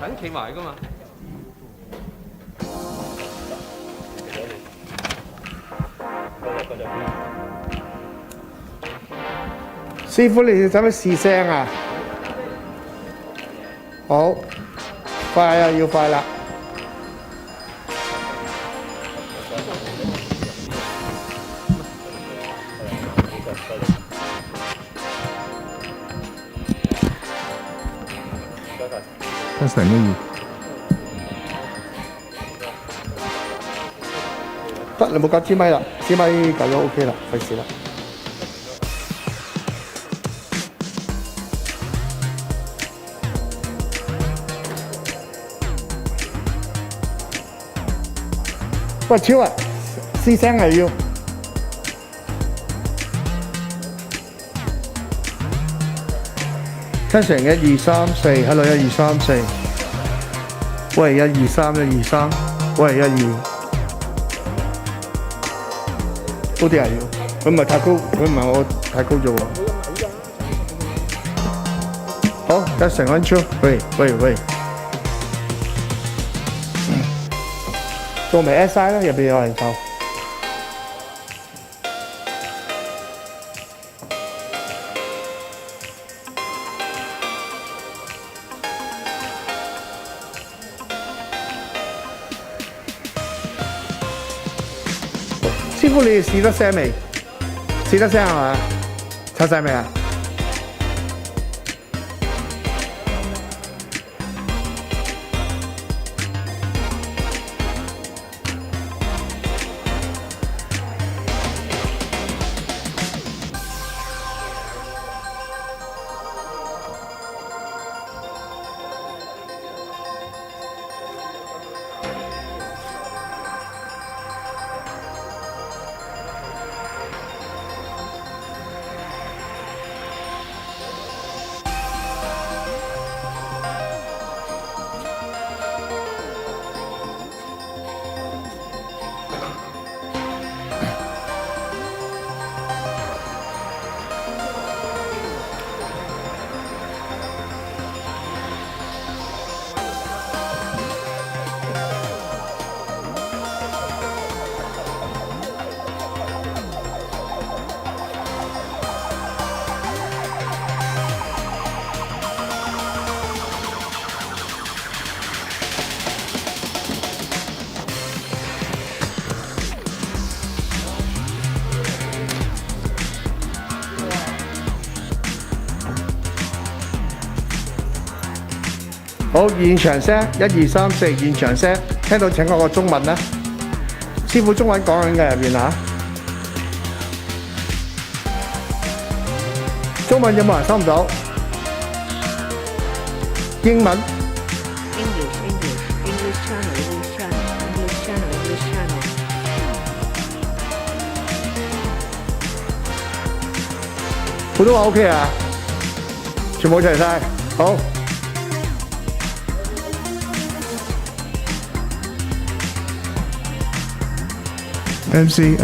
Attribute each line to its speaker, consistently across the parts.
Speaker 1: 人企埋噶嘛。
Speaker 2: 師傅，你使唔使試聲啊？好，快啊，要快啦！
Speaker 3: 一成都要。
Speaker 2: 得，你冇搞支咪啦，支咪搞咗 OK 啦，費事啦。喂，超啊，試聲係要。Testing 1 2 3 4，Hello 1 2 3 4，喂1 2 3 1 2 3，喂1 2，高啲係要，佢唔係太高，佢唔係我太高咗喎。好 ，Testing 1 2，喂，做埋 SI 啦，入邊有人夠。師傅，你哋試得聲未？試得聲係嘛？拆晒未啊？好，現場聲1 2 3 4，現場聲，聽到請我個中文啦。師傅中文講緊嘅入邊嚇，中文有冇人收唔到？英文
Speaker 4: English channel。
Speaker 2: 普通話 OK 啊？全部齊晒，好。
Speaker 3: MC。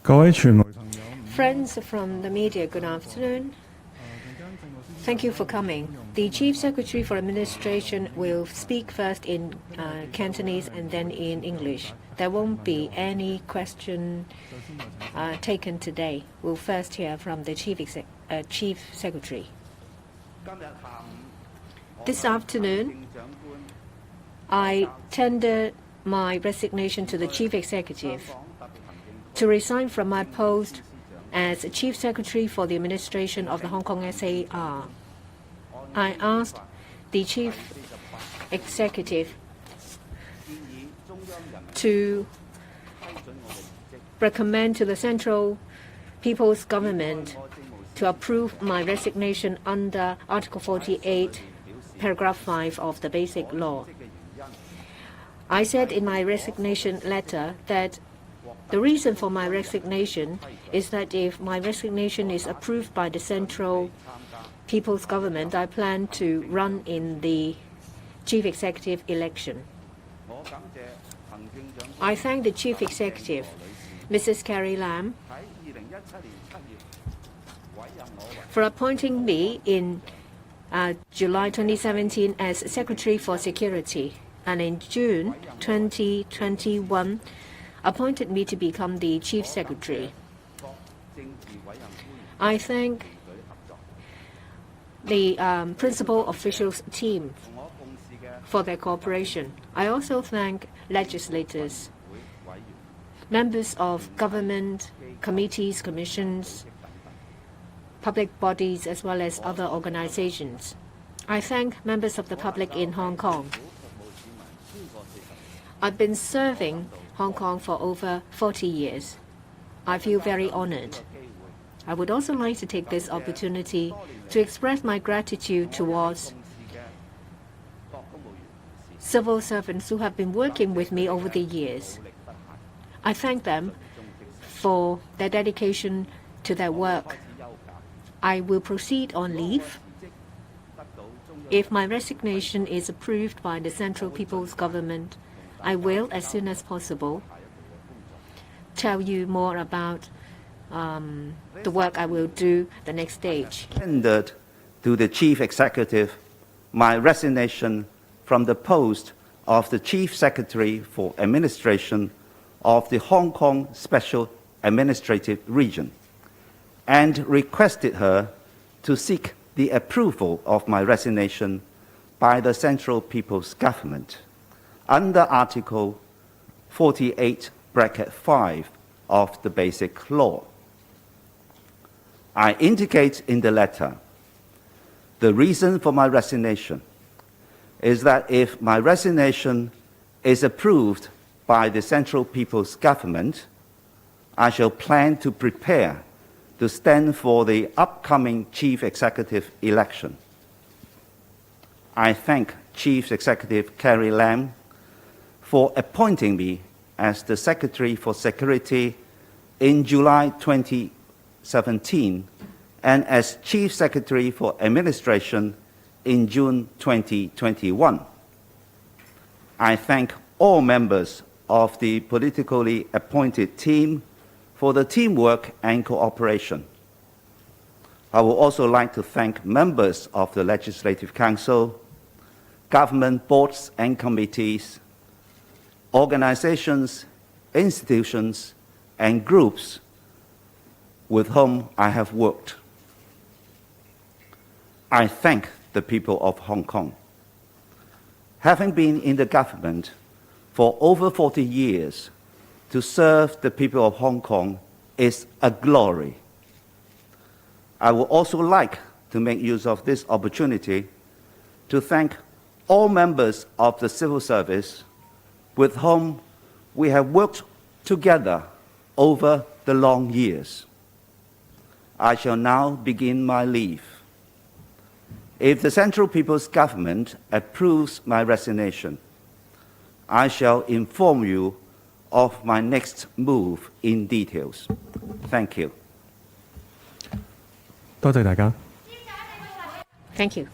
Speaker 3: 各位傳媒
Speaker 1: Friends from the media, good afternoon. Thank you for coming. The Chief Secretary for Administration will speak first in Cantonese and then in English. There won't be any question taken today. We'll first hear from the Chief Secretary. This afternoon, I tendered my resignation to the Chief Executive to resign from my post as Chief Secretary for the Administration of the Hong Kong SAR. I asked the Chief Executive to recommend to the Central People's Government to approve my resignation under Article 48, Paragraph 5 of the Basic Law. I said in my resignation letter that the reason for my resignation is that if my resignation is approved by the Central People's Government, I plan to run in the Chief Executive election. I thank the Chief Executive, Mrs. Carrie Lam, for appointing me in July 2017 as Secretary for Security, and in June 2021 appointed me to become the Chief Secretary. I thank the principal officials team for their cooperation. I also thank legislators, members of government, committees, commissions, public bodies, as well as other organizations. I thank members of the public in Hong Kong. I've been serving Hong Kong for over 40 years. I feel very honored. I would also like to take this opportunity to express my gratitude towards civil servants who have been working with me over the years. I thank them for their dedication to their work. I will proceed on leave if my resignation is approved by the Central People's Government. I will, as soon as possible, tell you more about the work I will do the next stage.
Speaker 4: Tendered to the Chief Executive my resignation from the post of the Chief Secretary for Administration of the Hong Kong Special Administrative Region, and requested her to seek the approval of my resignation by the Central People's Government under Article 48(5) of the Basic Law. I indicate in the letter the reason for my resignation is that if my resignation is approved by the Central People's Government, I shall plan to prepare to stand for the upcoming Chief Executive election. I thank Chief Executive Carrie Lam for appointing me as the Secretary for Security in July 2017 and as Chief Secretary for Administration in June 2021. I thank all members of the politically appointed team for the teamwork and cooperation. I would also like to thank members of the Legislative Council, government boards and committees, organizations, institutions, and groups with whom I have worked. I thank the people of Hong Kong. Having been in the government for over 40 years, to serve the people of Hong Kong is a glory. I would also like to make use of this opportunity to thank all members of the civil service with whom we have worked together over the long years. I shall now begin my leave. If the Central People's Government approves my resignation, I shall inform you of my next move in details. Thank you.
Speaker 3: 多謝大家。
Speaker 1: Thank you.